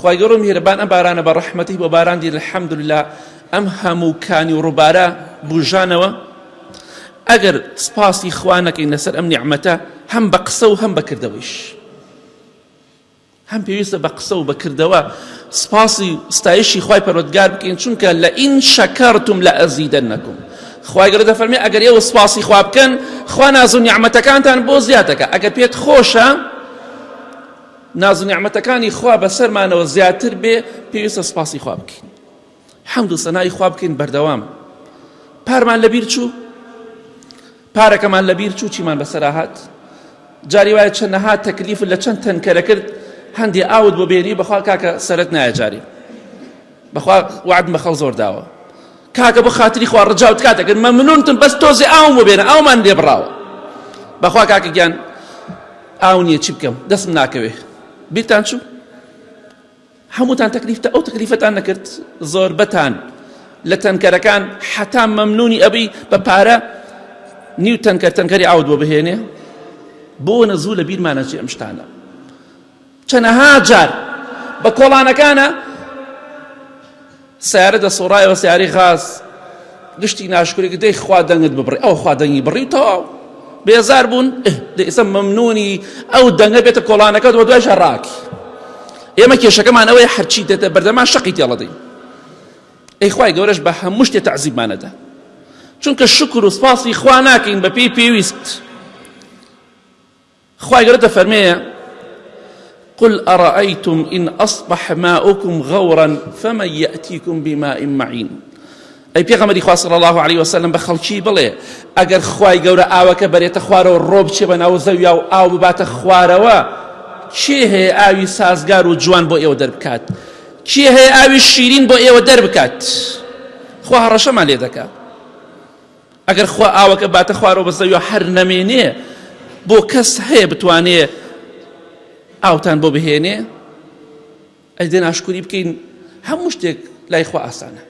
خوای گەورە میهرەبان ئەم بارانە بە ڕەحمەتی بۆ باراندی الحەمدولله ئەم هەموو کانی و ڕووبارە بوژانەوە. ئەگەر سپاسی خوا نەکەین لەسەر ئەم نیعمەتە هەم بە قسە و هەم بە کردەوەیش، هەم پێویستە بە قسە و بەکردەوە سپاسی ستایشی خوای پەروەردگار بکەین، چونکە لئین شەکەرتم لەئەزیدەنەکم. خوای گەورە دەفەرمێ ئەگەر ئێوە سپاسی خوا بکەن خوا ناز و نیعمەتەکانتان بۆ زیادەکە. ئەگەر پێت خۆشە ناز و نیعمەتەکانی خوا بەسەرمانەوە زیاتر بێ پێویستە سپاسی خوا بکەین، حەمد و سەنای خوا بکەین بەردەوام. پارمان لەبیر چوو، پارەکەمان لەبیر چوو، چیمان بەسەرا هات. جاری وایە چەندەها تەکلیف لە چەند تەنکەرە کرد، هەندێ ئاوت بۆ بێنی بەخوا کاکە سەرت نایە جاری، بەخوا وعدم بە خەڵ زۆر داوە، کاکە بۆ خاتری خوا ڕجاوت کاتەکرد مەمنونتم بەس تۆزێ ئاوم بۆ بێنە، ئاومان لێ بڕاوە، بەخوا کاکە گیان ئاو نییە چی بکەم دەستم ناکەوێ. بیرتان چوو هەمووتان ئەو تەکلیفەتان نەکرد، زۆربەتان لە تەنکەرەکان حەتا مەمنونی ئەبی بە پارە نیو تەنکەری ئاوت بۆ بهێنێ. بۆ نەزوو لە بیرمانە چی ئەم شتانە. چەندەها جار بە کۆڵانەکانە سیارە دەسۆڕایەوە، سیارەی غاز گشتی ناشکرێک دەی خوا دەنگت ببڕی، ئەو خوا دەنگی بڕی تەواو بێزار بوون، ئێستا مەمنونی ئەو دەنگە بێتە کۆڵانەکەت بۆ دوای ژەڕاکی. ئێمە کێشەکەمان ئەوەیە هەرچی دێتە بەردەمان شەقی تێڵەدەین. ئەی خوای گەورەش بە هەموو شتێ تەعزیبمانەدا، چونکە شکر و سپاسی خوا ناکەین بە پێی پێویست. خوای گەورە دەفەرمێ قل أرأيتم إن أصبح ماؤكم غورا فمن يأتيكم بماء معين. أي پیغمبری خوا صلی الله عليه وسلم بخلچی بڵێ ئەگەر خوای گەورە ئاوەکە بەرێتە خوارەوە ڕۆ بچێ بەناو زەویا و ئاو بباتە خوارەوە، چێ هەیە ئاوی سازگار و جوان بۆ ئێوە دەربکات؟ چێ هەیە ئاوی شیرین بۆ ئێوە دەربکات؟ خوا هەڕەشەمان لێ دەکات. ئەگەر خوا ئاوەکە باتە خوارەوە بە زەویا هەر نەمێنێ، بۆ کەس هەیە بتوانێ ئاوتان بۆ بهێنێ؟ ئەی دێ ناشکوری بکەین، هەموو شتێک لای خوا ئاسانە.